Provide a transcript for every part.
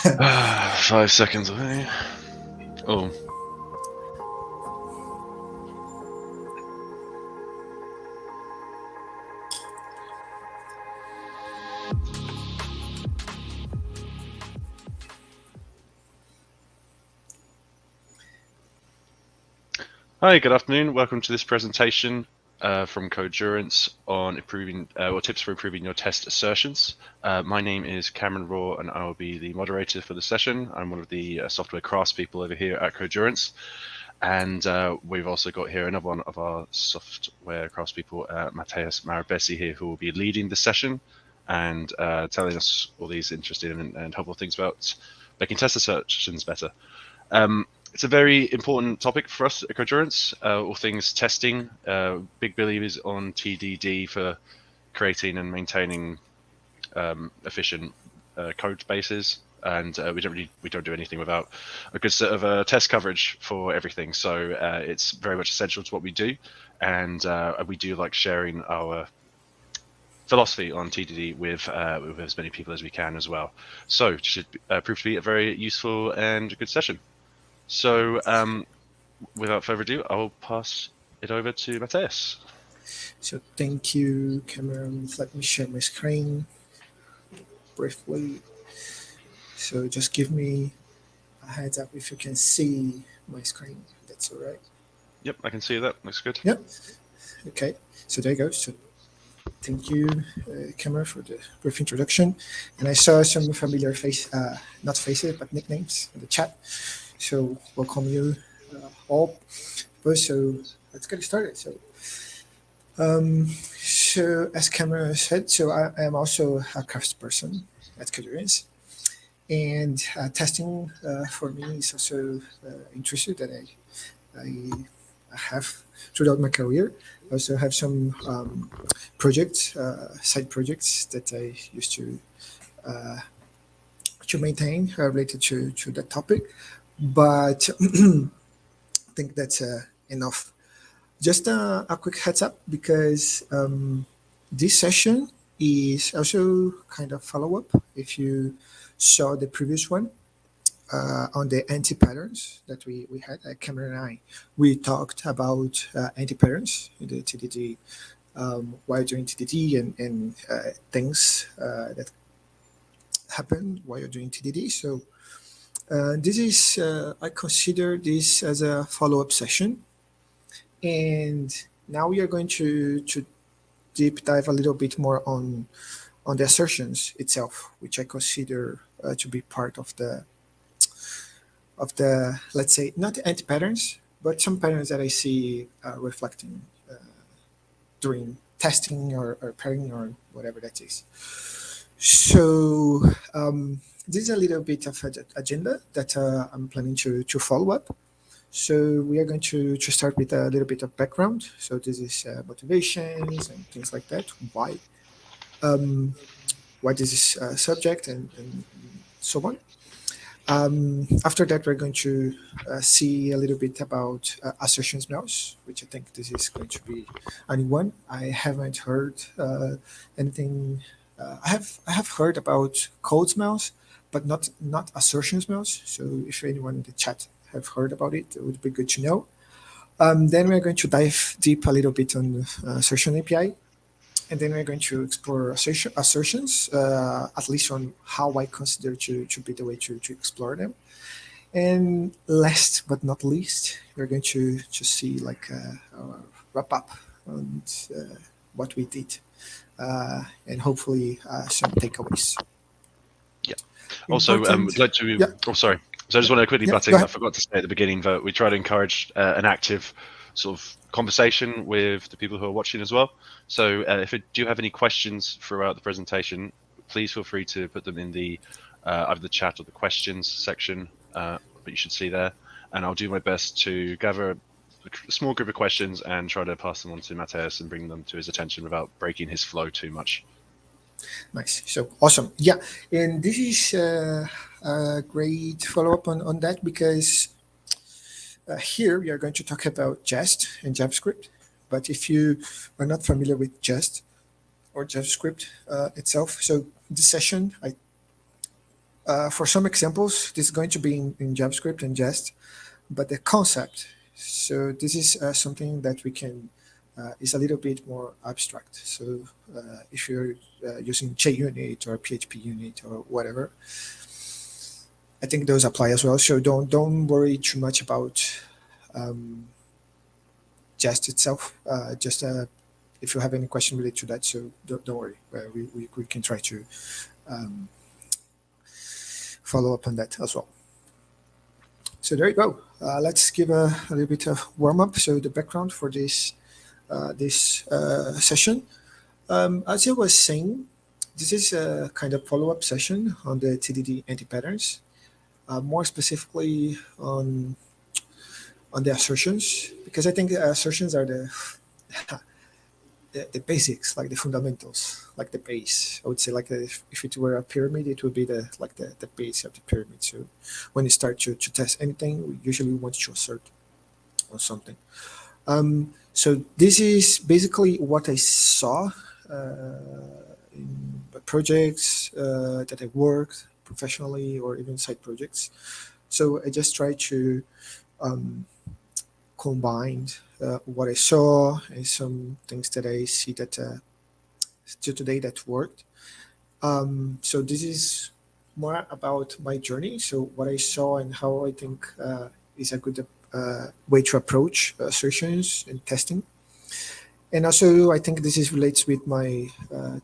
5 seconds away. Oh. Hi, good afternoon. Welcome to this presentation from Codurance on improving or tips for improving your test assertions. My name is Cameron Raw, and I will be the moderator for the session. I'm one of the software craftspeople over here at Codurance, and we've also got here another one of our software craftspeople, Mateus Marabesi here, who will be leading the session and telling us all these interesting and helpful things about making test assertions better. It's a very important topic for us at Codurance, all things testing. Big believers on TDD for creating and maintaining efficient code bases, and we don't do anything without a good set of test coverage for everything. So it's very much essential to what we do, and we do like sharing our philosophy on TDD with as many people as we can as well. So it should prove to be a very useful and good session. So without further ado, I'll pass it over to Mateus. So thank you, Cameron. Let me share my screen briefly. So just give me a heads up if you can see my screen. That's all right. Yep, I can see that. Looks good. Yep. Okay. So there you go. So thank you, Cameron, for the brief introduction. And I saw some familiar not faces, but nicknames in the chat. So welcome you all. So let's get started. So as Cameron said, so I am also a craftsperson at Codurance, and testing for me is also interesting that I have throughout my career. I also have some projects, side projects that I used uh, to maintain related to that topic, but I think that's enough. Just a quick heads up because this session is also kind of follow up. If you saw the previous one on the anti-patterns that we had, Cameron and I, we talked about anti-patterns in the TDD, while doing TDD and things that happen while you're doing TDD. So this is, I consider this as a follow-up session. And now we are going to deep dive a little bit more on the assertions itself, which I consider to be part of the let's say not anti patterns, but some patterns that I see reflecting during testing or pairing or whatever that is. So this is a little bit of an agenda that I'm planning to follow up. So we are going to start with a little bit of background. So this is motivations and things like that. Um, why this is subject and so on. After that, we're going to see a little bit about assertions mouse, which I think this is going to be a new one. I haven't heard anything. I have heard about codes mouse, but not assertions mouse. So if anyone in the chat have heard about it, it would be good to know. Then we're going to dive deep a little bit on assertion API, and then we're going to explore assertions, at least on how I consider to be the way to explore them. And last but not least, we're going to see like a wrap up on what we did, and hopefully some takeaways. Yeah. Also, would like to. Yeah. Oh, sorry. So I just want to quickly Yeah, butt go in. I ahead. forgot to say at the beginning that we try to encourage an active sort of conversation with the people who are watching as well. So if you do have any questions throughout the presentation, please feel free to put them in the either the chat or the questions section that you should see there. And I'll do my best to gather a small group of questions and try to pass them on to Mateus and bring them to his attention without breaking his flow too much. Nice. So awesome. Yeah. And this is a great follow up on that because here we are going to talk about Jest and JavaScript. But if you are not familiar with Jest or JavaScript itself, so this session, I For some examples, this is going to be in JavaScript and Jest, but the concept. So this is something that we can is a little bit more abstract. So if you're using JUnit or PHP unit or whatever, I think those apply as well. So don't worry too much about um, Jest itself. Just if you have any question related to that, so don't worry. We can try to um, follow up on that as well. So there you go. Let's give a little bit of warm up. So the background for this session, as I was saying, this is a kind of follow up session on the TDD anti patterns, more specifically on the assertions, because I think assertions are the basics, like the fundamentals, like the base. I would say, like if it were a pyramid, it would be the base of the pyramid. So when you start to test anything, we usually want to assert on something. So this is basically what I saw in the projects that I worked professionally or even side projects. So I just try to um, combine what I saw and some things that I see that still today that worked. So this is more about my journey. So what I saw and how I think is a good way to approach assertions and testing. And also, I think this is relates with my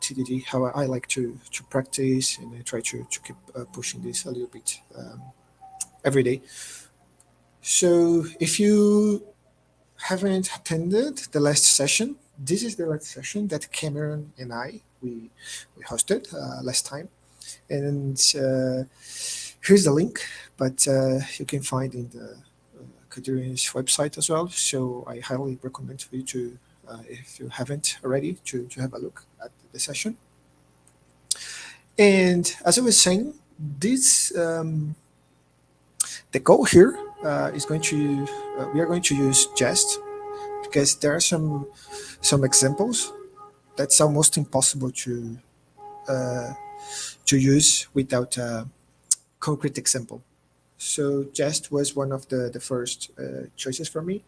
TDD, how I like to practice, and I try to keep pushing this a little bit every day. So if you haven't attended the last session, this is the last session that Cameron and we hosted last time, and here's the link, but you can find in the Codurance website as well. So I highly recommend for you to, if you haven't already, to have a look at the session. And as I was saying, this the goal here is going to we are going to use Jest because there are some examples that's almost impossible uh, to use without a concrete example. So Jest was one of the first choices for me,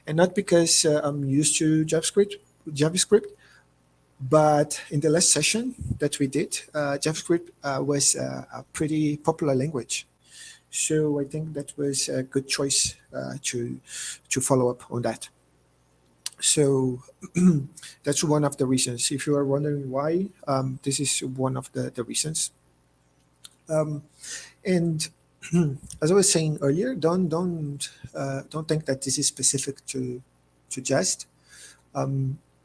and not because I'm used to JavaScript, but in the last session that we did, JavaScript was a pretty popular language. So I think that was a good choice to follow up on that. So that's one of the reasons. If you are wondering why, this is one of the reasons. Um, and as I was saying earlier, don't think that this is specific to Jest.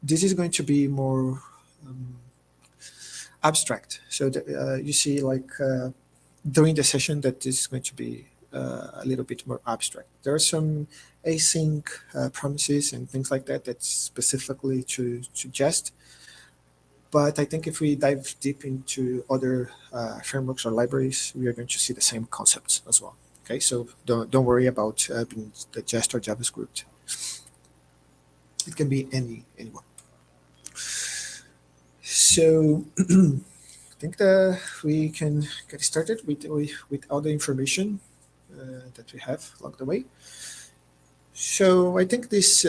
This is going to be more um, abstract. So you see, like during the session, that this is going to be a little bit more abstract. There are some async promises and things like that that's specifically to Jest. But I think if we dive deep into other frameworks or libraries, we are going to see the same concepts as well. Okay, so don't worry about being the Jest or JavaScript. It can be anyone. So I think that we can get started with all the information that we have along the way. So I think this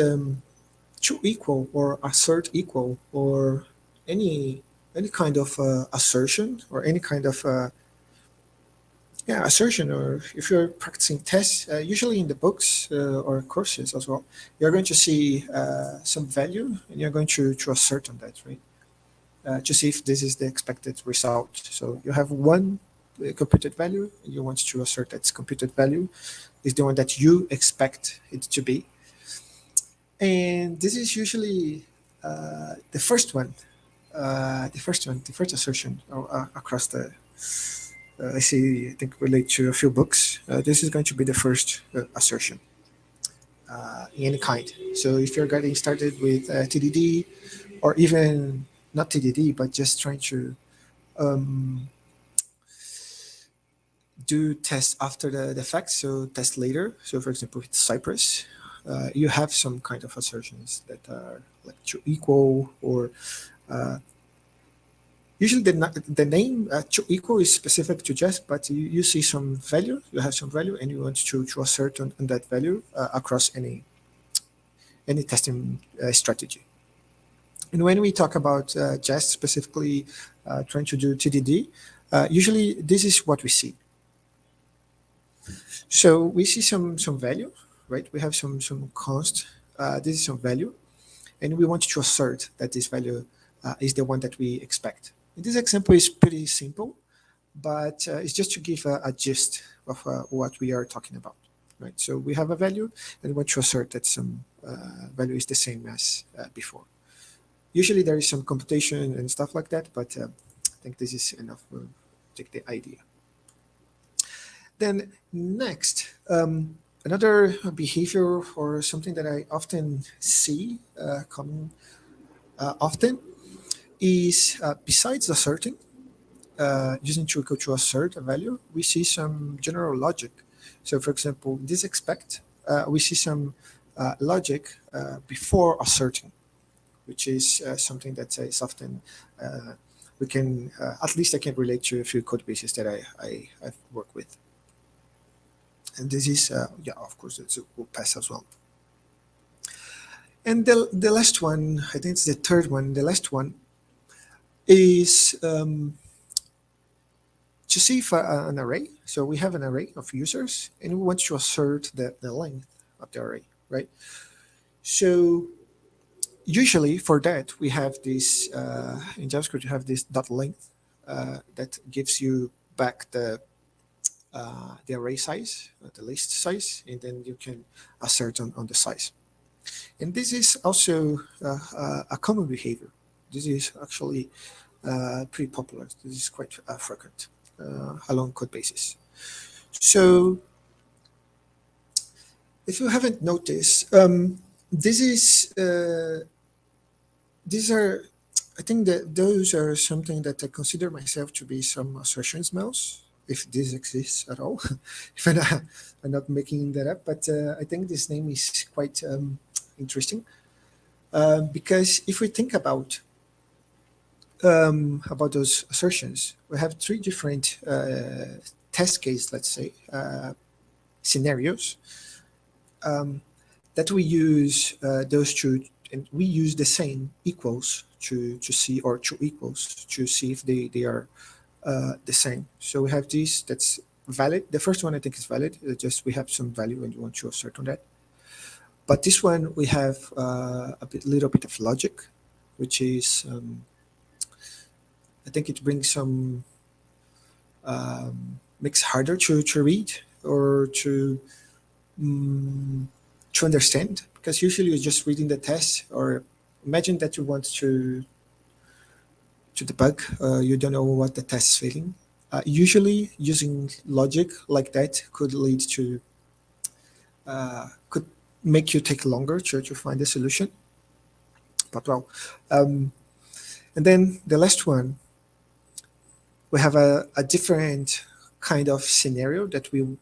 true equal or assert equal or any kind of assertion or any kind of assertion, or if you're practicing tests, usually in the books or courses as well, you're going to see some value and you're going to assert on that, right? To see if this is the expected result. So you have one computed value and you want to assert that computed value is the one that you expect it to be. And this is usually the first one, the first assertion across the. I see. I think relate to a few books. This is going to be the first assertion in any kind. So if you're getting started with TDD, or even not TDD, but just trying to um, do tests after the fact, so test later. So for example, with Cypress, you have some kind of assertions that are like true equal or uh, Usually the name to equal is specific to jest, but you see some value, you have some value, and you want to assert on that value across any testing strategy. And when we talk about jest, specifically trying to do TDD, usually this is what we see. So we see some value, right? We have some const. This is some value, and we want to assert that this value is the one that we expect. And this example is pretty simple, but it's just to give a gist of what we are talking about, right? So we have a value, and we want to assert that some value is the same as before. Usually there is some computation and stuff like that, but I think this is enough to take the idea. Then next, another behavior or something that I often see coming often is besides asserting, using true equal to assert a value, we see some general logic. So for example, this expect, we see some logic before asserting, which is something that is often we can at least I can relate to a few code bases that I've worked with. And this is yeah, of course it's will pass as well. And the last one, I think it's the third one. The last one is to see if an array. So we have an array of users, and we want to assert the length of the array, right? So usually for that we have this in JavaScript you have this dot length that gives you back the array size, the list size, and then you can assert on the size. And this is also a common behavior. This is actually pretty popular. This is quite frequent along code bases. So if you haven't noticed, this is these are, I think that those are something that I consider myself to be some assertions mouse, if this exists at all. If I'm not making that up, but I think this name is quite interesting because if we think about those assertions, we have three different test case, let's say, scenarios that we use those two, and we use the same equals to see, or two equals to see if they are the same. So we have this that's valid. The first one I think is valid. Just we have some value and you want to assert on that. But this one we have little bit of logic, which is I think it brings some makes harder to read or to understand, because usually you're just reading the test, or imagine that you want to debug, you don't know what the test is failing. Usually using logic like that could lead to could make you take longer to find a solution. But well, and then the last one, we have a different kind of scenario that we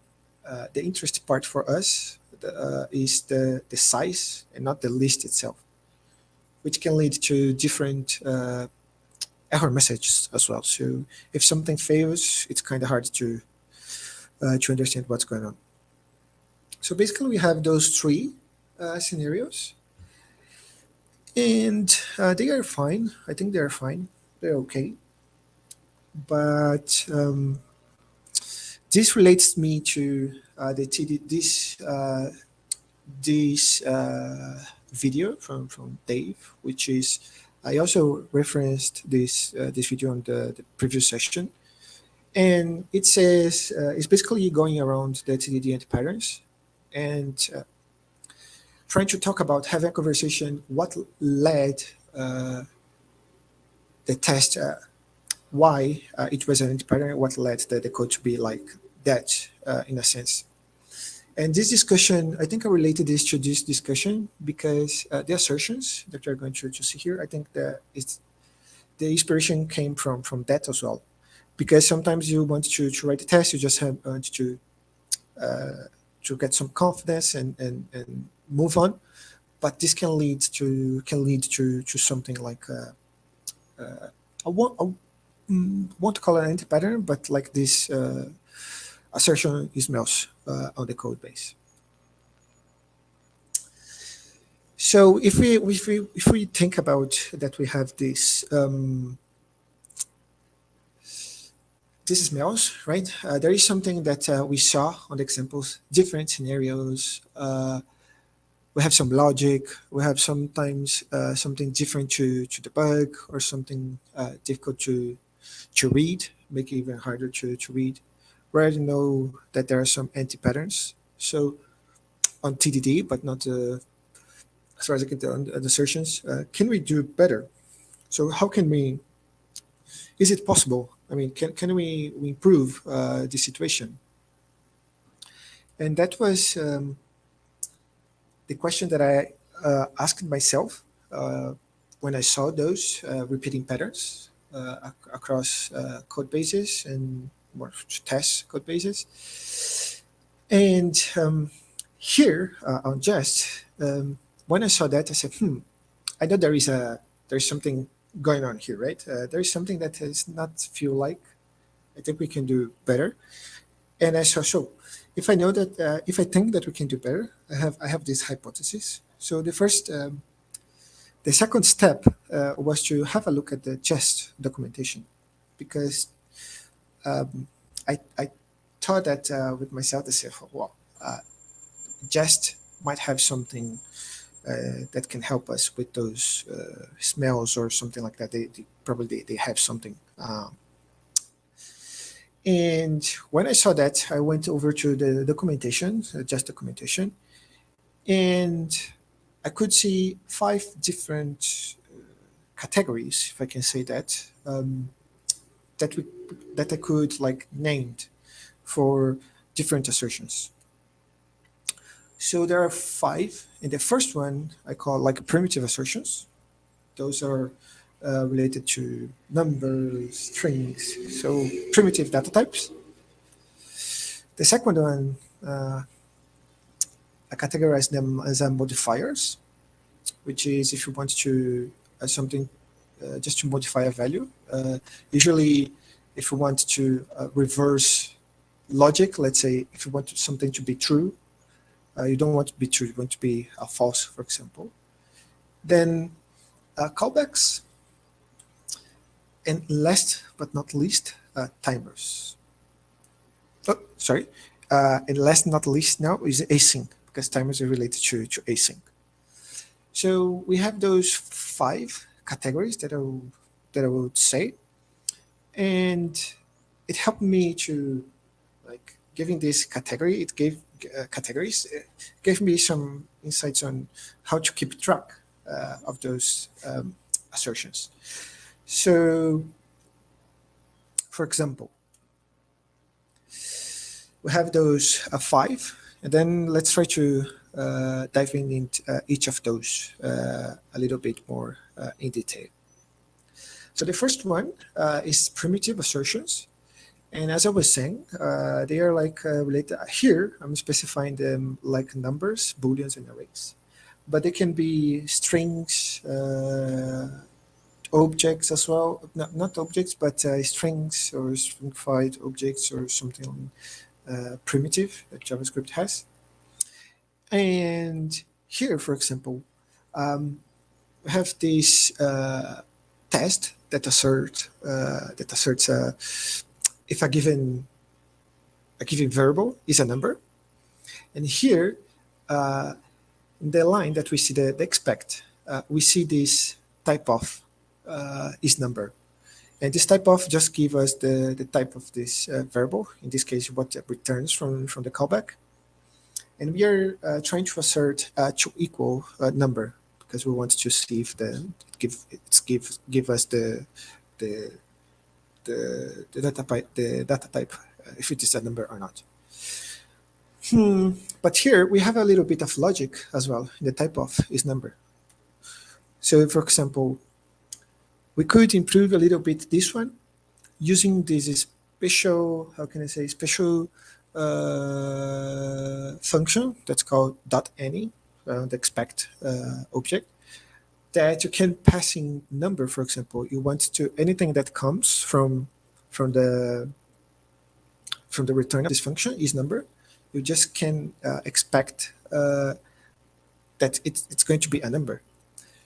the interesting part for us is the size and not the list itself, which can lead to different error messages as well. So if something fails, it's kind of hard to understand what's going on. So basically, we have those three scenarios, and they are fine. I think they are fine. They're okay. But this relates me to the TD, this video from Dave, which is I also referenced this video on the previous session, and it says it's basically going around the TDD anti-patterns and trying to talk about having a conversation what led the test, why it was an anti-pattern, what led the code to be like that in a sense. And this discussion, I think I related this to this discussion because the assertions that we're going to see here, I think that the inspiration came from that as well. Because sometimes you want to write a test, you just want to get some confidence and move on. But this can lead to something like won't call it an anti-pattern, but like this assertion smells on the code base. So if we think about that, we have this smells, right? There is something that we saw on the examples, different scenarios. We have some logic. We have sometimes something different to debug, or something difficult to read, make it even harder to read. We already know that there are some anti-patterns. So on TDD, but not as far as I can tell on the assertions. Can we do better? So how can we? Is it possible? I mean, can we improve the situation? And that was the question that I asked myself when I saw those repeating patterns across code bases and more test code bases. And here on Jest, when I saw that, I said, I know there's something going on here, right? There's something that does not feel like. I think we can do better. And I saw, so if I know that, if I think that we can do better, I have this hypothesis. So the second step was to have a look at the Jest documentation, because I thought that with myself, I said, well, Jest might have something that can help us with those smells or something like that. They probably they have something. And when I saw that, I went over to the documentation, Just documentation, and I could see 5 different categories, if I can say that, that we that I could like named for different assertions. So there are 5, and the first one I call like primitive assertions. Those are related to numbers, strings, so primitive data types. The second one, I categorize them as modifiers, which is if you want to something just to modify a value. Usually, if you want to reverse logic, let's say if you want something to be true, you don't want to be true, you want to be false, for example. Then callbacks, and last but not least, timers. Oh, sorry. And last not least now is async, because timers are related to async. So we have those 5 categories that I would say, and it helped me to like giving this category. It gave categories. It gave me some insights on how to keep track of those assertions. So, for example, we have those 5, and then let's try to dive into each of those a little bit more in detail. So the first one is primitive assertions. And as I was saying, they are like related. Here, I'm specifying them like numbers, booleans, and arrays. But they can be strings, objects as well. Not objects, but strings or stringified objects or something primitive that JavaScript has. And here, for example, we have this test that asserts if a given variable is a number, and here in the line that we see the expect, we see this type of is number, and this type of just give us the type of this variable. In this case, what it returns from the callback, and we are trying to assert to equal number, because we want to see if give us the data type if it is a number or not. But here we have a little bit of logic as well. The type of is number. So, for example, we could improve a little bit this one using this special, how can I say, special function that's called .any, the expect object, that you can pass in number. For example, you want to anything that comes from the from the return of this function is number. You just can expect that it's going to be a number.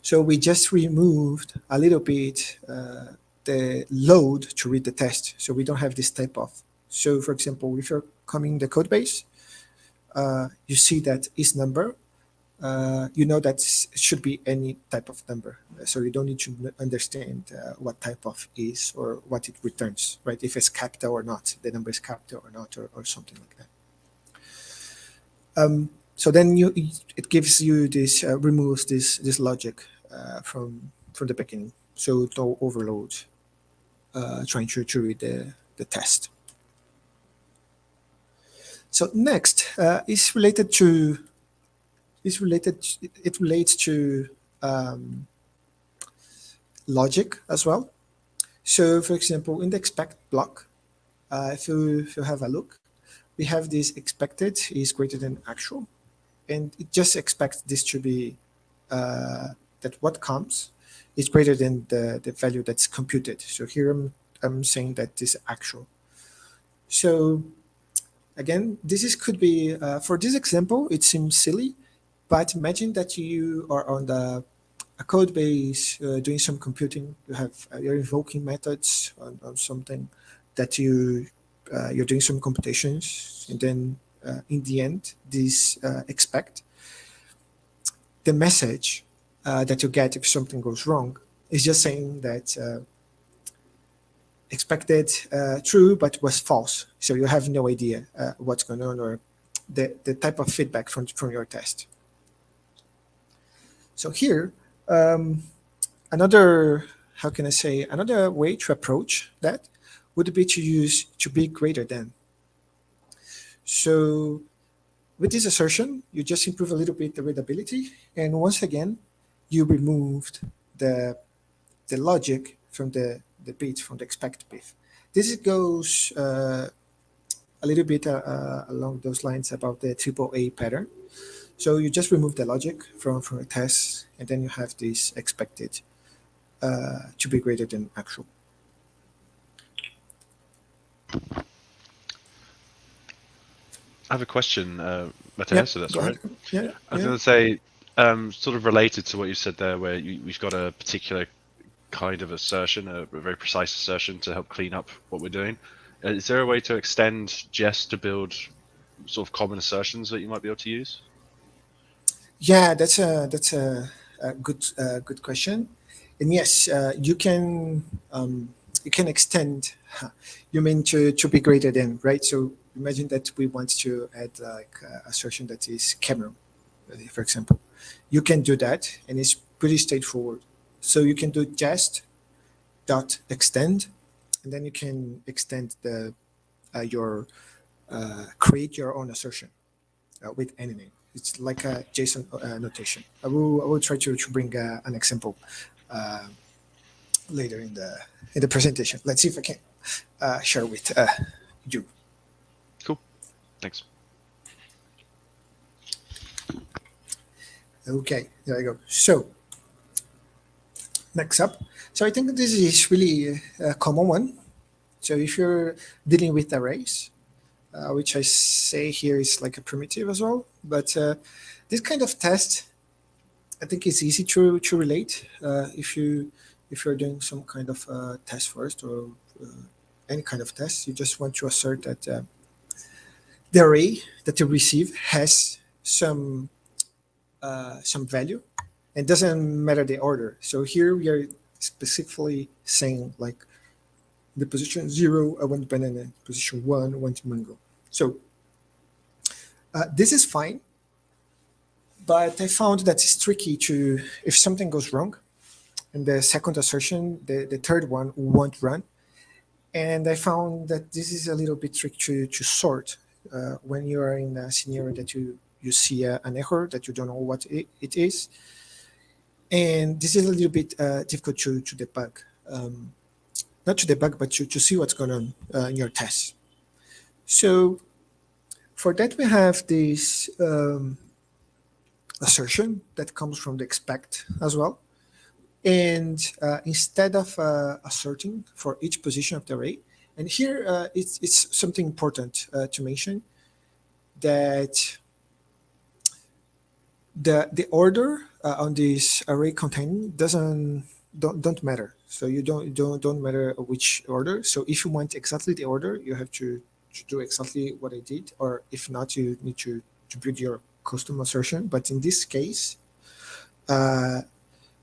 So we just removed a little bit the load to read the test. So we don't have this type of. So for example, if you're coming the code base, you see that is number. You know that it should be any type of number. So you don't need to understand what type of is or what it returns, right? If it's capital or not, the number is capital or not, or something like that. So then it gives you this removes this logic from the beginning, so no overload trying to read the test. So next is related to it relates to logic as well. So for example, in the expect block, if you have a look, we have this expected is greater than actual, and it just expects this to be that what comes is greater than the value that's computed. So here I'm saying that this is actual. So again, could be for this example, it seems silly, but imagine that you are on a code base doing some computing. You're invoking methods on something that you're doing some computations, and then in the end, this expect the message that you get if something goes wrong is just saying that expected true but was false. So you have no idea what's going on or the type of feedback from your test. So here, another way to approach that would be to use to be greater than. So with this assertion, you just improve a little bit the readability, and once again, you removed the logic from the bit, from the expect bit. This goes a little bit along those lines about the AAA pattern. So you just remove the logic from a test, and then you have this expected to be greater than actual. I have a question, Matteo, so that's go all ahead. right. Yeah, I was going to say, sort of related to what you said there, where we've got a particular kind of assertion, a very precise assertion to help clean up what we're doing. Is there a way to extend Jest to build sort of common assertions that you might be able to use? Yeah, that's a good question. And yes, you can extend. You mean to be greater than, right? So imagine that we want to add like assertion that is Cameron, for example. You can do that, and it's pretty straightforward. So you can do just dot extend, and then you can extend your create your own assertion with any name. It's like a JSON notation. I will try to bring an example later in the presentation. Let's see if I can share with you. Cool. Thanks. Okay, there I go. So next up, so I think this is really a common one. So if you're dealing with arrays, which I say here is like a primitive as well, but this kind of test, I think it's easy to relate if you're doing some kind of test first or any kind of test. You just want to assert that the array that you receive has some value, and doesn't matter the order. So here we are specifically saying like the position 0, I want banana. Position 1, I want mango. So this is fine, but I found that it's tricky to, if something goes wrong, and the second assertion, the third one won't run. And I found that this is a little bit tricky to sort when you are in a scenario that you see an error that you don't know what it is. And this is a little bit difficult to debug. Not to debug, but to see what's going on in your test. So for that, we have this assertion that comes from the expect as well, And instead of asserting for each position of the array, and here it's something important to mention that the order on this array containing don't matter. So you don't matter which order. So if you want exactly the order, you have to do exactly what I did, or if not, you need to build your custom assertion. But in this case, uh,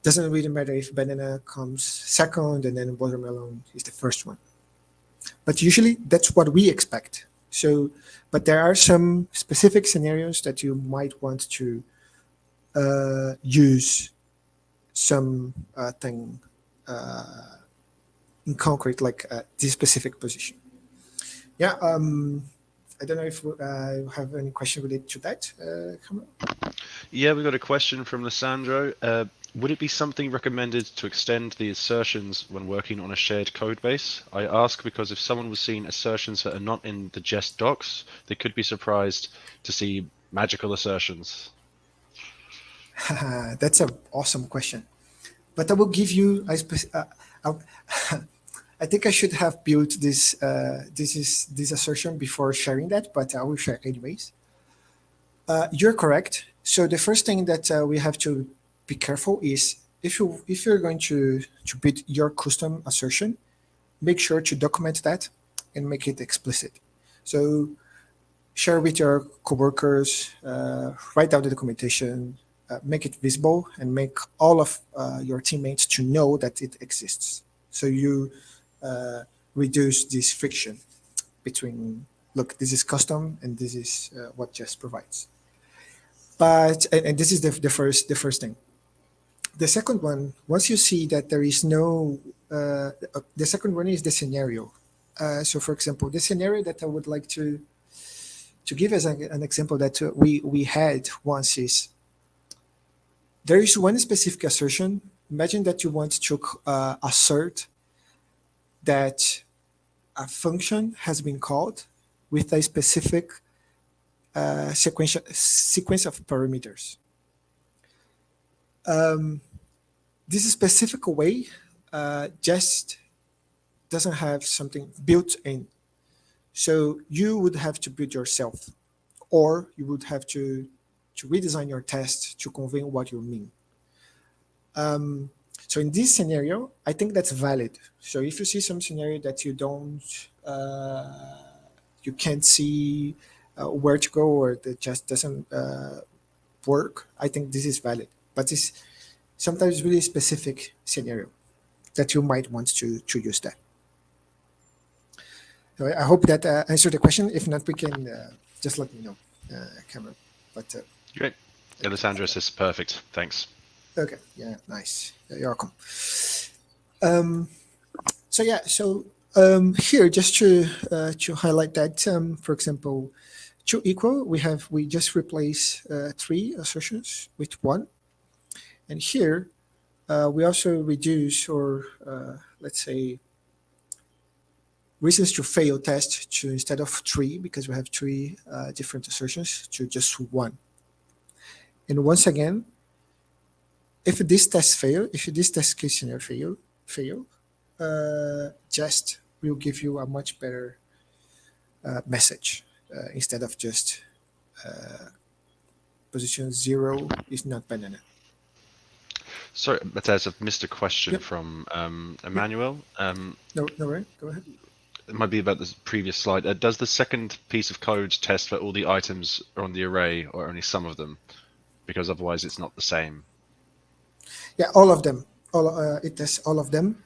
doesn't really matter if banana comes second and then watermelon is the first one. But usually that's what we expect. So, but there are some specific scenarios that you might want to use some thing in concrete, like this specific position. Yeah. I don't know if you have any question related to that, Cameron? Yeah, we got a question from Lissandro. Would it be something recommended to extend the assertions when working on a shared code base? I ask because if someone was seeing assertions that are not in the Jest docs, they could be surprised to see magical assertions. That's an awesome question. But I will give you I, I think I should have built this assertion before sharing that, but I will share anyways. You're correct. So the first thing that we have to be careful is if you're going to build your custom assertion, make sure to document that and make it explicit. So share with your coworkers, write down the documentation, make it visible, and make all of your teammates to know that it exists. So you reduce this friction between, look, this is custom and this is what Jest provides. But and this is the first thing. The second one, once you see that there is no, the second one is the scenario. So, for example, the scenario that I would like to give as an example that we had once is there is one specific assertion. Imagine that you want to assert that a function has been called with a specific sequence of parameters. This specific way just doesn't have something built in. So you would have to build yourself, or you would have to redesign your test to convey what you mean. So in this scenario, I think that's valid. So if you see some scenario that you can't see where to go, or that just doesn't work, I think this is valid. But it's sometimes really specific scenario that you might want to use that. So I hope that answered the question. If not, we can just let me know, Cameron. But Great. Alessandro says perfect. Thanks. okay, yeah, nice. You're welcome. Um, so yeah, so here just to highlight that, for example, to equal, we just replace three assertions with one, and here we also reduce, or let's say, reasons to fail test to instead of three, because we have three different assertions, to just one. And once again, if this test case scenario fail, just will give you a much better message instead of just position 0 is not banana. Sorry, Matthias, I've missed a question Yep. from Yep. Emmanuel. No, right? Go ahead. It might be about the previous slide. Does the second piece of code test for all the items on the array or only some of them? Because otherwise it's not the same. Yeah, all of them. It tests all of them.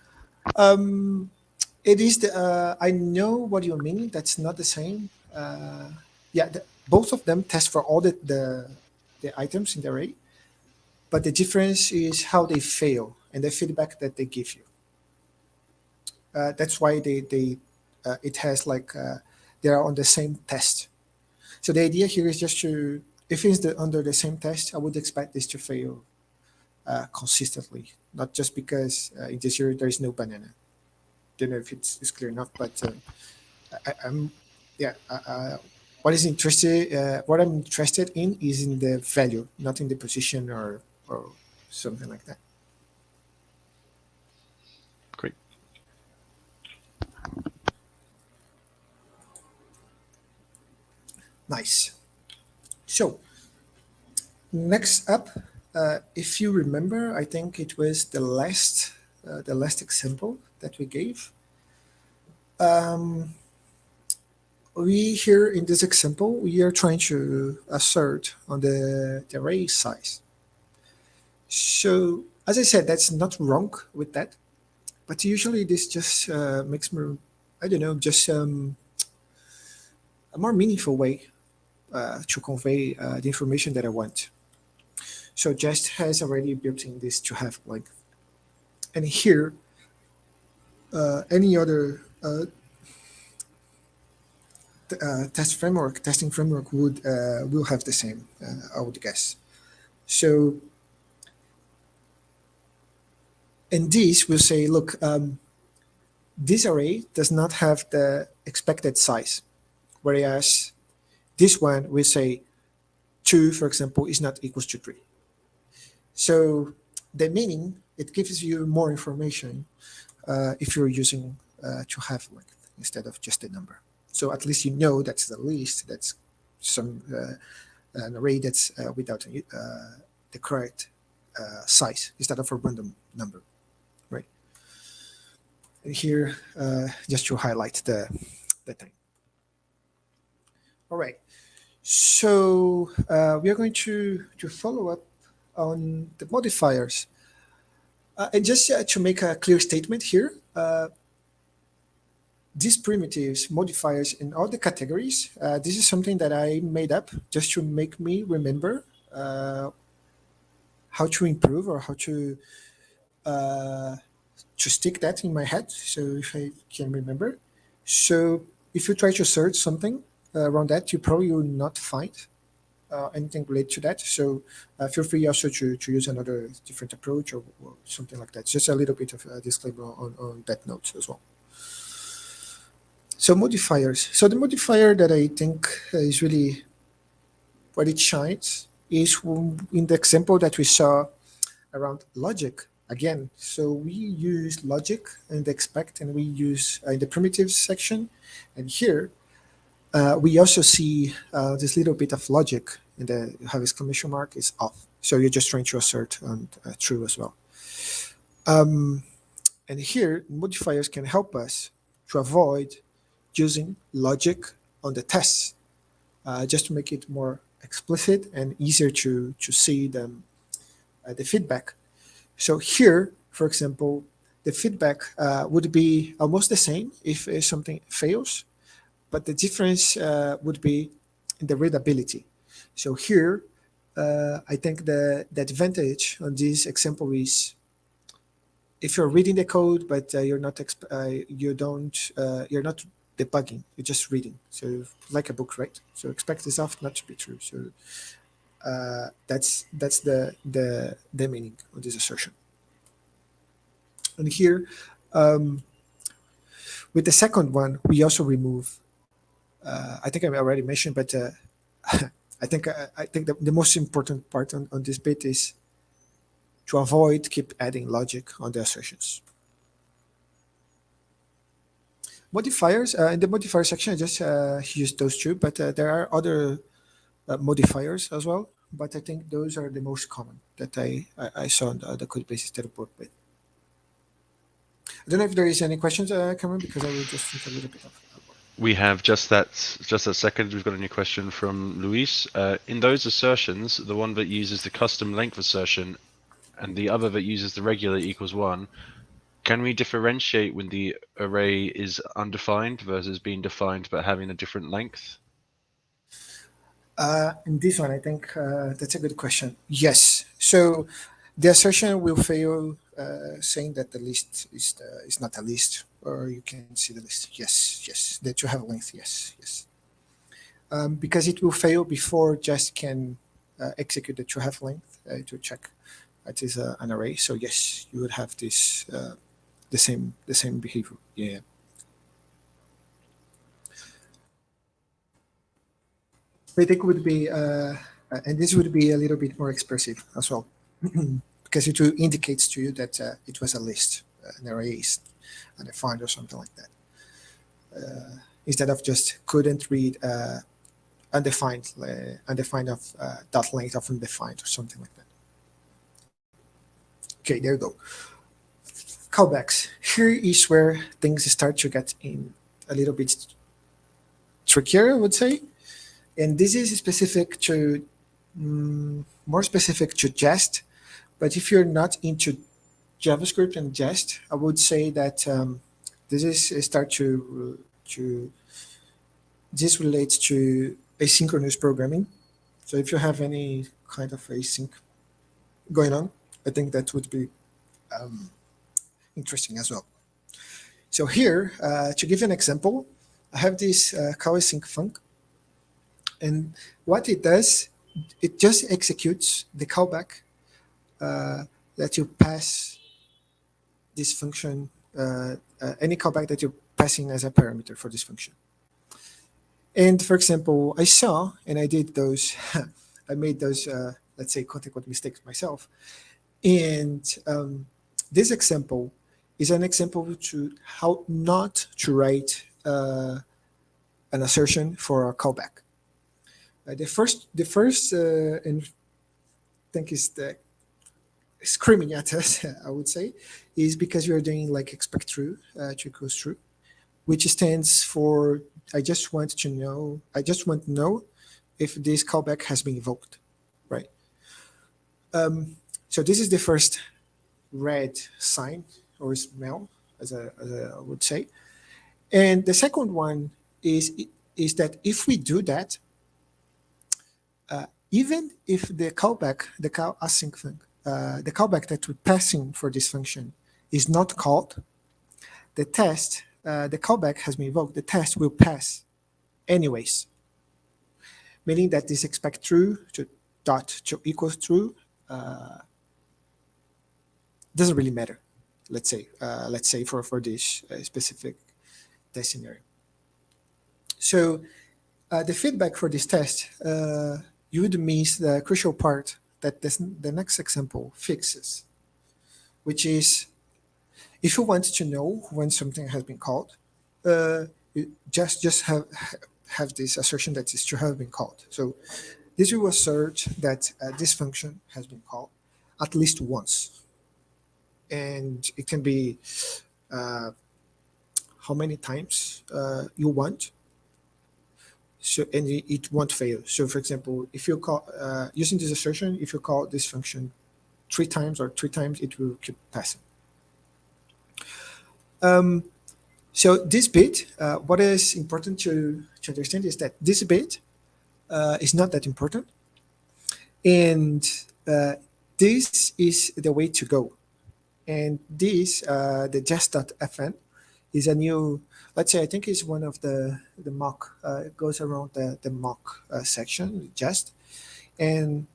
It is the. I know what you mean. That's not the same. Yeah, both of them test for all the items in the array, but the difference is how they fail and the feedback that they give you. That's why they it has like they are on the same test. So the idea here is just to, if it's under the same test, I would expect this to fail consistently, not just because in this year there is no banana. Don't know if it's clear enough, but I'm yeah. What I'm interested in is in the value, not in the position or something like that. Nice. So next up, if you remember, I think it was the last example that we gave. Um, we here in this example, we are trying to assert on the array size. So as I said, that's not wrong with that, but usually this just makes me, I don't know, just a more meaningful way to convey the information that I want. So Jest has already built in this to have length. And here, any other testing framework would will have the same, I would guess. So, and this will say, look, this array does not have the expected size, whereas this one will say 2, for example, is not equals to 3. So the meaning, it gives you more information if you're using to have length instead of just a number. So at least you know that's the least, that's some an array that's without the correct size instead of a random number, right? And here, just to highlight the thing. All right. So we are going to follow up on the modifiers. And just to make a clear statement here, these primitives, modifiers in all the categories, this is something that I made up just to make me remember how to improve or how to stick that in my head. So if I can remember. So if you try to search something around that, you probably will not find anything related to that. So feel free also to use another different approach or something like that. Just a little bit of a disclaimer on that note as well. So modifiers. So the modifier that I think is really where it shines is in the example that we saw around logic again. So we use logic and expect, and we use in the primitives section. And here we also see this little bit of logic in the have exclamation mark is off. So you're just trying to assert on true as well. And here modifiers can help us to avoid using logic on the tests, just to make it more explicit and easier to see the feedback. So here, for example, the feedback would be almost the same if something fails, but the difference would be in the readability. So here, I think the advantage on this example is if you're reading the code, but you're not you're not debugging, you're just reading. So like a book, right? So expect this often not to be true. So that's the meaning of this assertion. And here, with the second one, we also remove. I think I already mentioned, but I think the most important part on this bit is to avoid keep adding logic on the assertions. Modifiers in the modifier section, I just used those two, but there are other modifiers as well. But I think those are the most common that I saw on the code bases that I worked with. I don't know if there is any questions, Cameron, because I will just think a little bit of. We have just that second. We've got a new question from Luis. In those assertions, the one that uses the custom length assertion and the other that uses the regular equals 1, can we differentiate when the array is undefined versus being defined but having a different length? In this one, I think that's a good question. Yes. So the assertion will fail saying that the list is not a list, or you can see the list. Yes, yes. That you have a length. Yes, yes. Because it will fail before just can execute the to have length to check it is an array. So yes, you would have this the same behavior. Yeah. I think would be, and this would be a little bit more expressive as well, because it will indicates to you that it was a list, an array is undefined or something like that. Instead of just couldn't read undefined of dot length of undefined or something like that. Okay, there you go. Callbacks. Here is where things start to get in a little bit trickier, I would say. And this is specific to more specific to Jest. But if you're not into JavaScript and Jest, I would say that this is start to this relates to asynchronous programming. So if you have any kind of async going on, I think that would be um, interesting as well. So here, to give you an example, I have this call async func, and what it does, it just executes the callback that you pass this function, any callback that you're passing as a parameter for this function. And for example, I saw, and I did those, I made those, let's say, quote unquote mistakes myself. And this example is an example to how not to write an assertion for a callback. The first, and I think is the screaming at us, I would say, is because we are doing like expect true to equals true, which stands for I just want to know if this callback has been invoked, right? So this is the first red sign or smell, as I would say. And the second one is that if we do that, even if the callback, the call async thing, the callback that we're passing for this function is not called, the test, the callback has been invoked, the test will pass anyways, meaning that this expect true to dot to equals true doesn't really matter. Let's say for this specific test scenario. So the feedback for this test, you would miss the crucial part that the next example fixes, which is if you want to know when something has been called, you just have this assertion that is to have been called. So this will assert that this function has been called at least once, and it can be how many times you want. So and it won't fail. So for example, if you call using this assertion, if you call this function 3 times or 3 times, it will keep passing. So this bit, what is important to understand is that this bit is not that important, and this is the way to go. And this, the jest.fn, is a new, let's say, I think it's one of the mock, it goes around the mock section, jest, and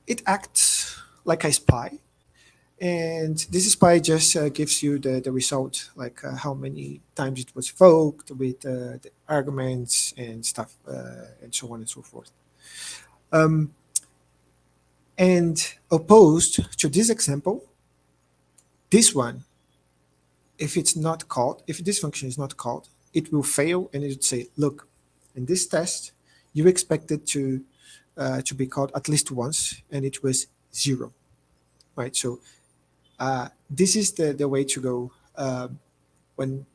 it acts like a spy. And this spy just gives you the result, like how many times it was evoked with the arguments and stuff, and so on and so forth. And opposed to this example, this one, if it's not called, if this function is not called, it will fail, and it would say, look, in this test, you expected to be called at least once, and it was 0, right? So this is the way to go when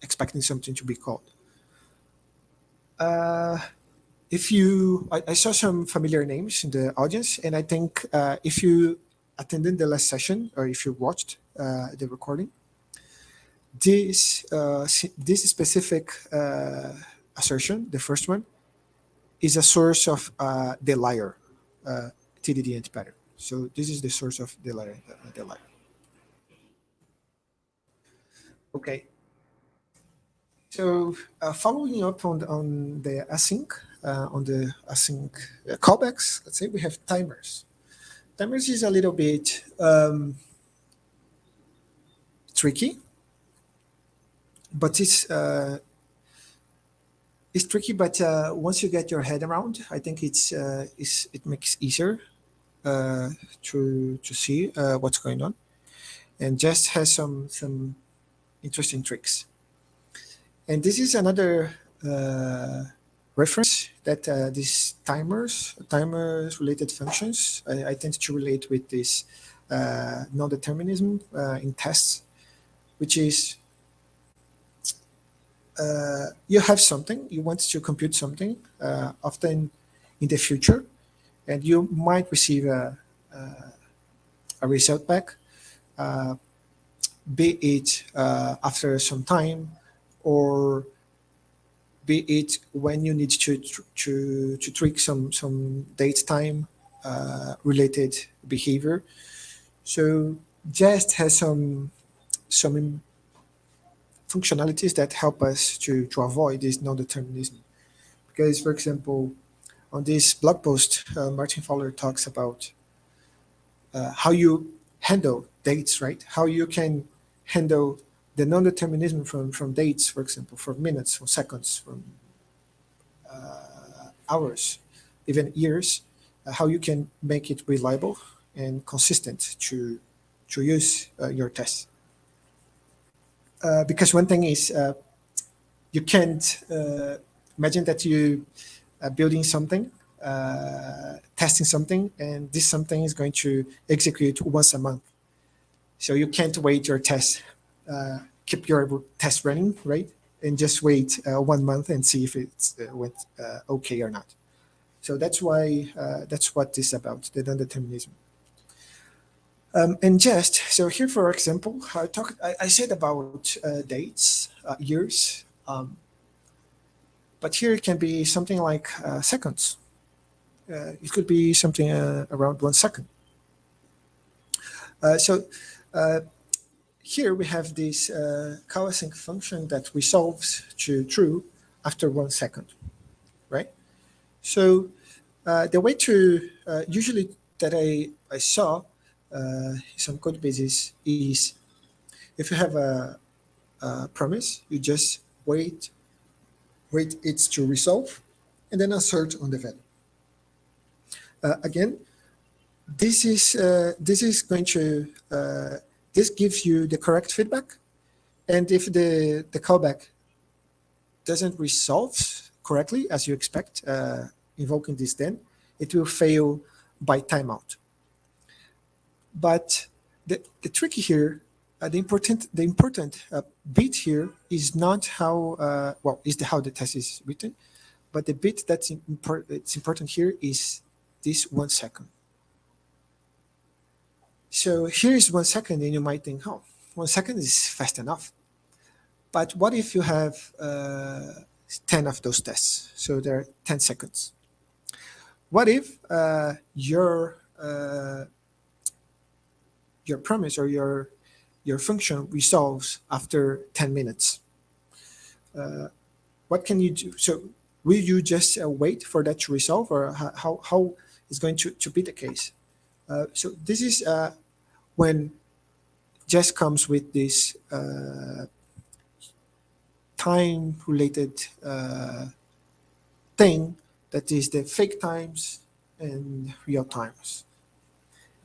expecting something to be called. If you, I saw some familiar names in the audience, and I think if you attended the last session or if you watched the recording, this specific assertion, the first one, is a source of the liar, TDD anti-pattern. So this is the source of the liar. Okay. So following up on the async, callbacks, let's say we have timers. Timers is a little bit tricky, but it's tricky. But once you get your head around, I think it makes easier to see what's going on, and just has some interesting tricks. And this is another reference that these timers related functions, I tend to relate with this non-determinism in tests, which is you have something, you want to compute something, often in the future, and you might receive a result back, uh, be it after some time, or be it when you need to tweak some date time related behavior. So Jest has some functionalities that help us to avoid this non-determinism. Because, for example, on this blog post, Martin Fowler talks about how you handle dates, right? How you can handle the non-determinism from dates, for example, from minutes, from seconds, from hours, even years, how you can make it reliable and consistent to use your tests. Because one thing is you can't imagine that you are building something, testing something, and this something is going to execute once a month. So you can't wait your test, keep your test running, right? And just wait 1 month and see if it's went okay or not. So that's why that's what this is about, the non-determinism. And just so here, for example, I said about dates, years, but here it can be something like seconds. It could be something around 1 second. So here we have this call async function that resolves to true after 1 second, right? So the way to usually that I saw some code bases is if you have a promise, you just wait it to resolve, and then assert on the value. Again, this is going to this gives you the correct feedback, and if the callback doesn't resolve correctly as you expect, invoking this, then it will fail by timeout. But the tricky here, the important bit here is not how how the test is written, but the bit that's it's important here is this 1 second. So here is 1 second, and you might think, oh, 1 second is fast enough. But what if you have 10 of those tests? So there are 10 seconds. What if your promise or your function resolves after 10 minutes? What can you do? So will you just wait for that to resolve, or how is going to be the case? So this is when Jest comes with this time-related thing that is the fake times and real times.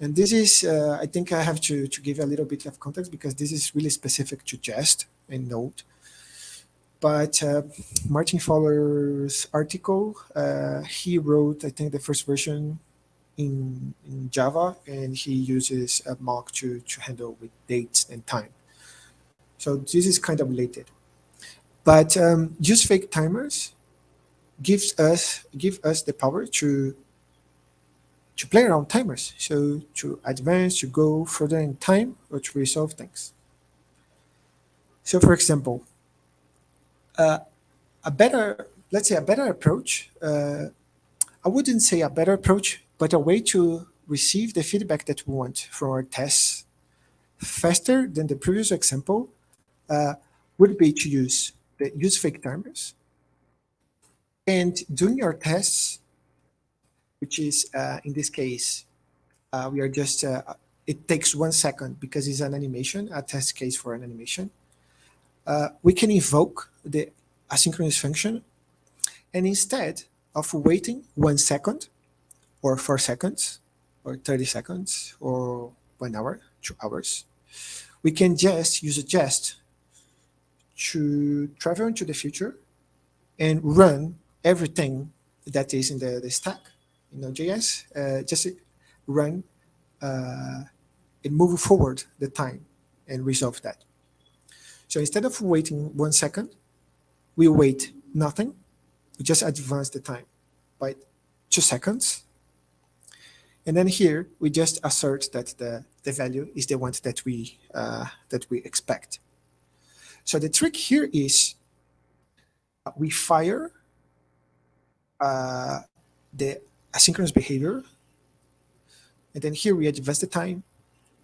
And this is, I think I have to give a little bit of context because this is really specific to Jest and Node. But Martin Fowler's article, he wrote, I think, the first version in Java, and he uses a mock to handle with dates and time. So this is kind of related. But use fake timers give us the power to play around timers. So to advance, to go further in time, or to resolve things. So for example, let's say a better approach, I wouldn't say a better approach, but a way to receive the feedback that we want from our tests faster than the previous example would be to use fake timers. And doing your tests, which is in this case, we are just, it takes 1 second because it's an animation, a test case for an animation. We can invoke the asynchronous function, and instead of waiting 1 second or 4 seconds or 30 seconds or 1 hour, 2 hours, we can just use a jest to travel into the future and run everything that is in the stack in Node.js, just run and move forward the time and resolve that. So instead of waiting 1 second, we wait nothing. We just advance the time by 2 seconds. And then here we just assert that the value is the one that we expect. So the trick here is we fire the asynchronous behavior, and then here we advance the time,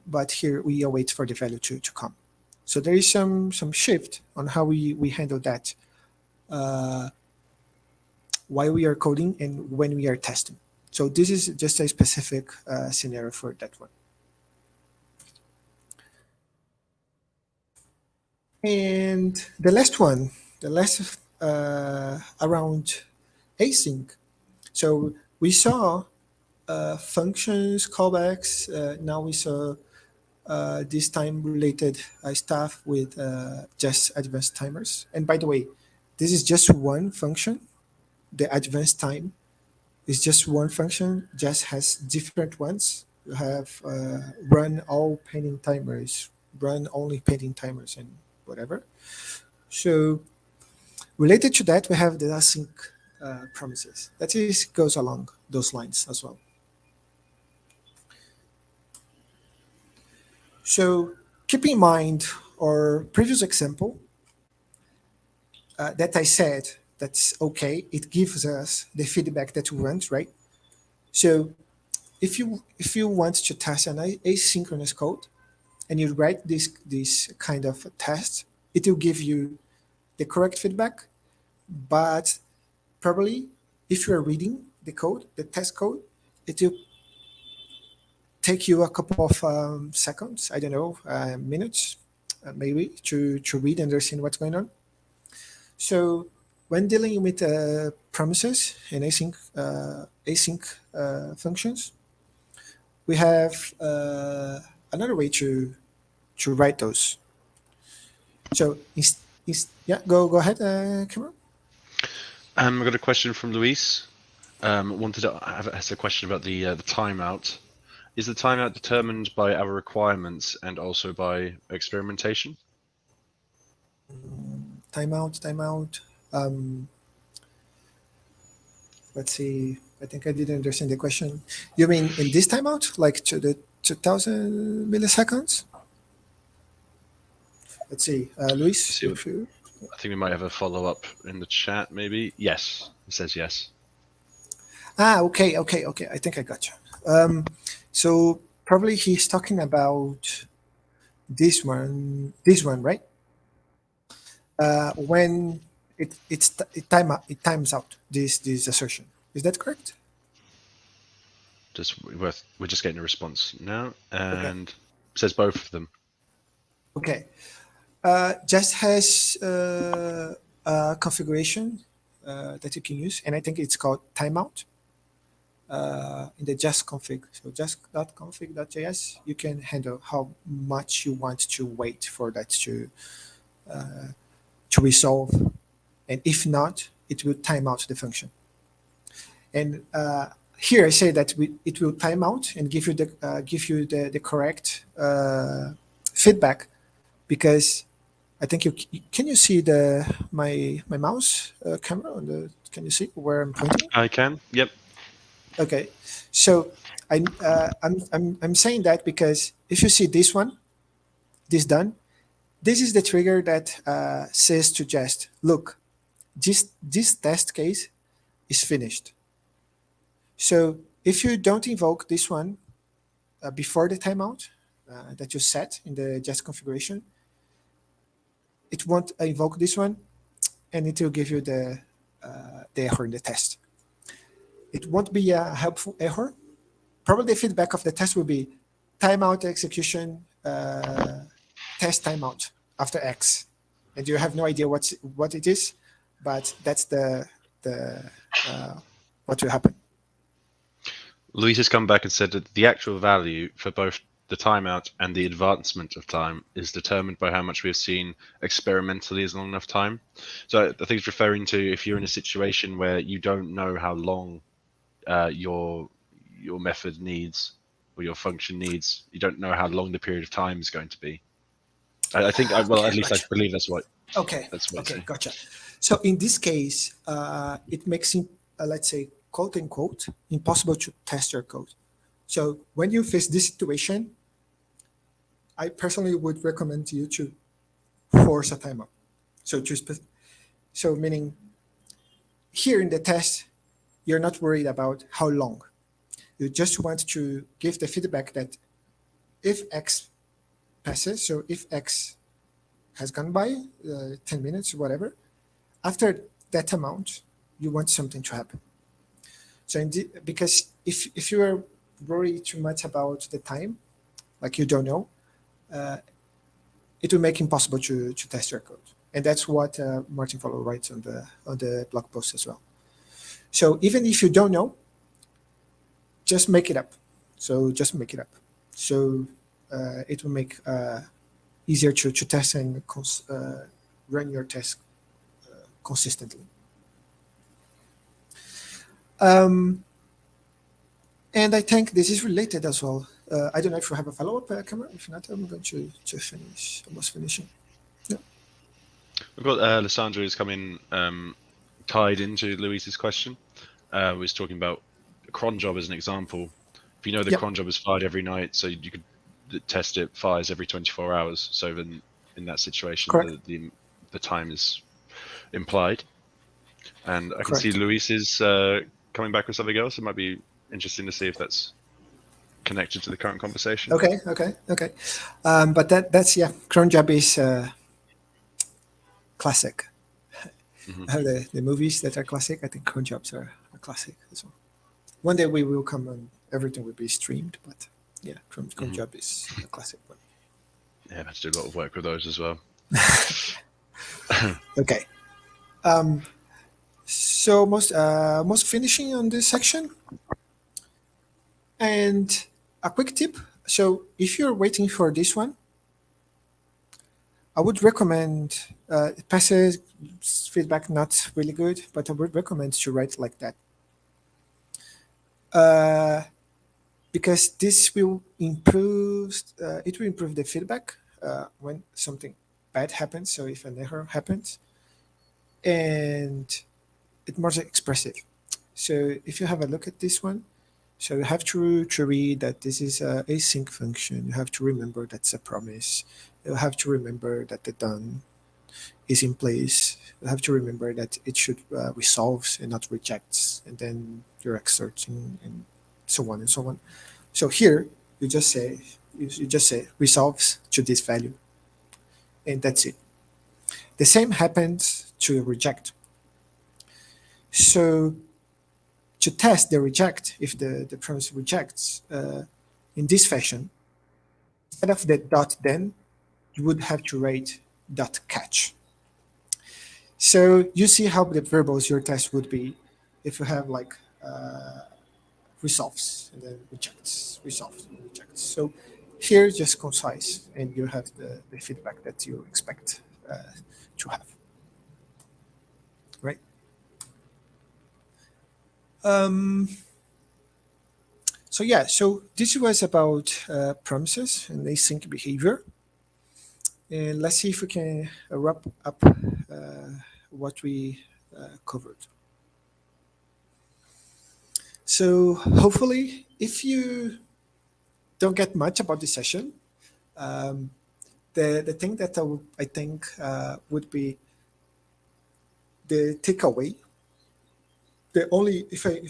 but here we await for the value to come. So there is some shift on how we handle that while we are coding and when we are testing. So this is just a specific scenario for that one. And the last one, the last around async. So we saw functions, callbacks. Now we saw this time-related stuff with just advanced timers. And by the way, this is just one function. The advanced time is just one function, just has different ones. You have run all pending timers, run only pending timers, and whatever. So related to that, we have the async promises. That is goes along those lines as well. So keep in mind our previous example that I said that's okay. It gives us the feedback that we want, right? So if you want to test an asynchronous code and you write this kind of test, it will give you the correct feedback. But probably if you are reading the code, the test code, it will take you a couple of seconds, I don't know, minutes, maybe to read and understand what's going on. So when dealing with promises and async functions, we have another way to write those. So yeah, go ahead, Cameron. I've got a question from Luis. Has a question about the timeout. Is the timeout determined by our requirements and also by experimentation? Timeout. Let's see. I think I didn't understand the question. You mean in this timeout, like to the 2000 milliseconds? Let's see, Luis. I think we might have a follow-up in the chat, maybe. Yes, it says yes. Okay. I think I got you. So probably he's talking about this one, right? When it times out this assertion. Is that correct? We're just getting a response now, and okay. It says both of them. Okay. Just has a configuration that you can use, and I think it's called timeout in the just config. So just.config.js, you can handle how much you want to wait for that to resolve, and if not, it will time out the function. And here I say that it will time out and give you the correct feedback, because I think can you see my mouse camera on the? Can you see where I'm pointing? I can. Yep. Okay, so I'm saying that because if you see this one, this done, this is the trigger that says to just look, this test case is finished. So if you don't invoke this one before the timeout that you set in the just configuration, it won't invoke this one, and it will give you the error in the test. It won't be a helpful error. Probably the feedback of the test will be timeout execution test timeout after X, and you have no idea what it is, but that's the what will happen. Luis has come back and said that the actual value for both the timeout and the advancement of time is determined by how much we have seen experimentally as long enough time. So I think it's referring to if you're in a situation where you don't know how long your method needs or your function needs, you don't know how long the period of time is going to be. I think, well, Okay, at least I gotcha. believe that's what Okay, it's okay, saying. gotcha. So in this case, it makes it, let's say, quote unquote, impossible to test your code. So when you face this situation, I personally would recommend you to force a timeout. So so meaning here in the test, you're not worried about how long. You just want to give the feedback that if X passes, so if X has gone by 10 minutes, whatever, after that amount, you want something to happen. So because if you are worried too much about the time, like you don't know, it will make impossible to test your code. And that's what Martin Fowler writes on the blog post as well. So even if you don't know, just make it up. So just make it up. So it will make easier to test and run your test consistently. Um, and I think this is related as well. I don't know if you have a follow up, Cameron. If not, I'm going to finish. Almost finishing. Yeah. We've got Lissandra who's come in tied into Luis's question. Was talking about a cron job as an example. If you know the Yep. cron job is fired every night, so you could test it fires every 24 hours. So then in that situation, Correct. the time is implied. And I can see Correct. Luis is coming back with something else. It might be interesting to see if that's connected to the current conversation. Okay. Okay. Okay. But that's yeah. Cron job is classic. Hmm. The movies that are classic, I think cron jobs are classic as well. One day we will come and everything will be streamed, but yeah, cron Hmm. job is a classic one. Yeah, I've had to do a lot of work with those as well. Okay. Um, so most finishing on this section, and a quick tip. So if you're waiting for this one, I would recommend passes feedback not really good, but I would recommend to write like that. Uh, because this will improve it will improve the feedback when something bad happens, so if an error happens, and it's more expressive. So if you have a look at this one, so you have to read that this is a async function. You have to remember that's a promise. You have to remember that the done is in place. You have to remember that it should resolves and not rejects, and then you're exerting and so on and so on. So here you just say you just say resolves to this value, and that's it. The same happens to reject. So to test the reject, if the premise rejects in this fashion, instead of the dot then, you would have to write dot catch. So you see how the variables your test would be if you have like resolves and then rejects, resolves and rejects. So here just concise and you have the feedback that you expect to have, right? Um, so yeah, so this was about promises and async behavior. And let's see if we can wrap up what we covered. So hopefully, if you don't get much about this session, um, the thing that I think would be the takeaway. The only if I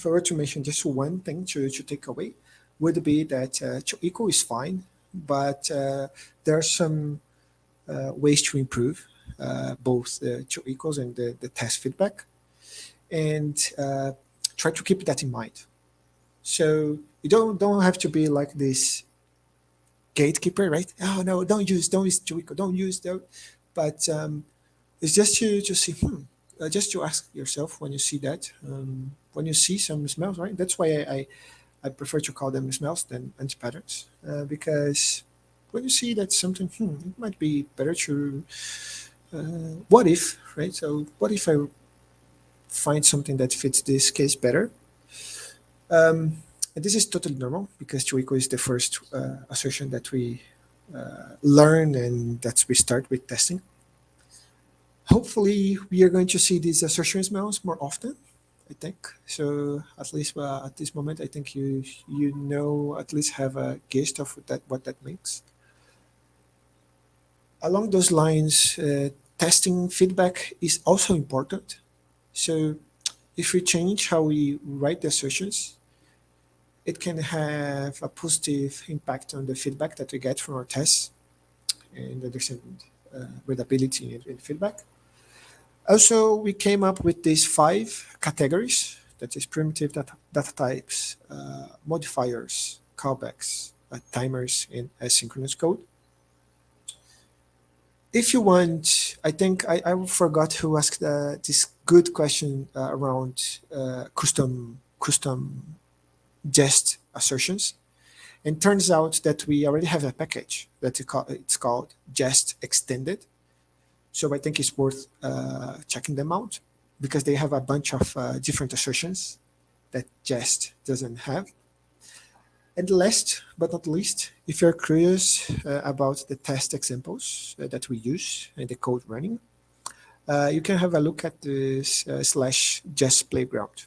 were to mention just one thing to take away, would be that to equal is fine, but there are some ways to improve both the two equals and the test feedback, and try to keep that in mind. So you don't have to be like this gatekeeper, right? Oh no, don't use two equal, don't use that. But it's just to see, just to ask yourself when you see that, when you see some smells, right? That's why I I prefer to call them smells than anti-patterns because when you see that something, it might be better to, what if, right? So what if I find something that fits this case better? And this is totally normal because Chuico is the first assertion that we learn and that we start with testing. Hopefully, we are going to see these assertion smells more often. I think so. At least at this moment, I think you know at least have a gist of what that means. Along those lines, testing feedback is also important. So if we change how we write the assertions, it can have a positive impact on the feedback that we get from our tests and understand readability and feedback. Also, we came up with these 5 categories, that is primitive data types, modifiers, callbacks, timers, and asynchronous code. If you want, I think I forgot who asked this good question around custom jest assertions. And turns out that we already have a package that it's called Jest Extended. So I think it's worth checking them out because they have a bunch of different assertions that Jest doesn't have. And last but not least, if you're curious about the test examples that we use and the code running, you can have a look at this slash Jest Playground.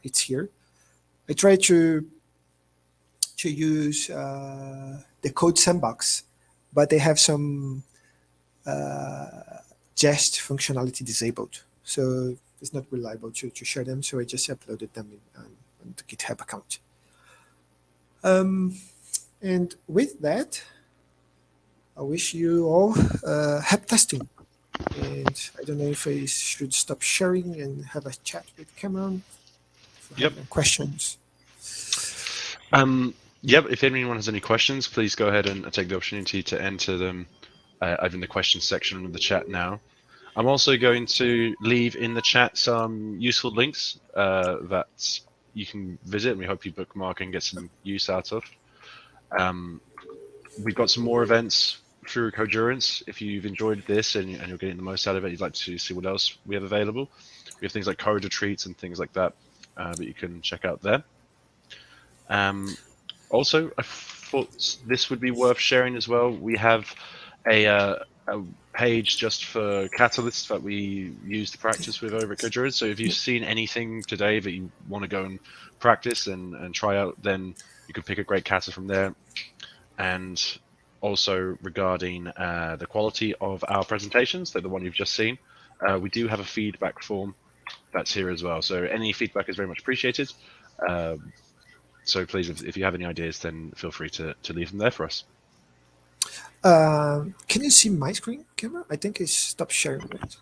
It's here. I try to use the code sandbox, but they have some jest functionality disabled. So it's not reliable to share them. So I just uploaded them on the GitHub account. And with that, I wish you all happy testing. And I don't know if I should stop sharing and have a chat with Cameron. If you have any questions. Yep, if anyone has any questions, please go ahead and take the opportunity to enter them either in the questions section of the chat now. I'm also going to leave in the chat some useful links that you can visit, and we hope you bookmark and get some use out of. We've got some more events through Codurance. If you've enjoyed this and you're getting the most out of it, you'd like to see what else we have available. We have things like code retreats and things like that that you can check out there. Also, I thought this would be worth sharing as well. We have a page just for catalysts that we use to practice with over at Codurance. So if you've seen anything today that you want to go and practice and try out, then you can pick a great catalyst from there. And also regarding the quality of our presentations, like the one you've just seen, we do have a feedback form that's here as well. So any feedback is very much appreciated. So please, if you have any ideas, then feel free to leave them there for us. Can you see my screen, camera? I think it's stopped sharing, right?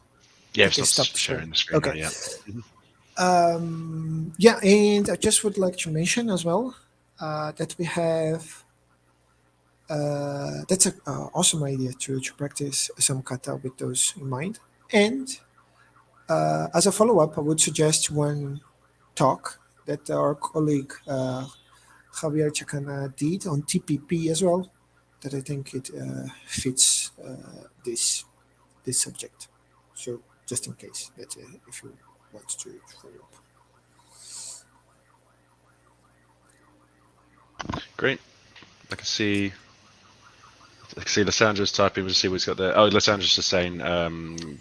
Yeah, I've stopped sharing the screen. Okay. Now, yeah. Yeah, and I just would like to mention as well that we have. That's an awesome idea to practice some kata with those in mind. And as a follow up, I would suggest one talk that our colleague Javier Chacana did on TPP as well, that I think it fits this subject. So just in case that if you want to follow up. Great. I can see Lyssandra's typing. We'll see what he's got there. Oh, Lyssandra's just saying,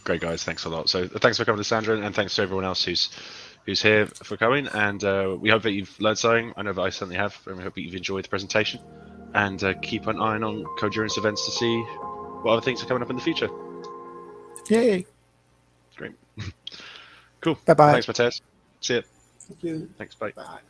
great guys, thanks a lot. So thanks for coming, Lysandra, and thanks to everyone else who's here for coming. And we hope that you've learned something. I know that I certainly have, and we hope that you've enjoyed the presentation. And keep an eye on Codurance events to see what other things are coming up in the future. Yay! Great. Cool. Bye-bye. Thanks, Mateus. See you. Thank you. Thanks, bye. Bye.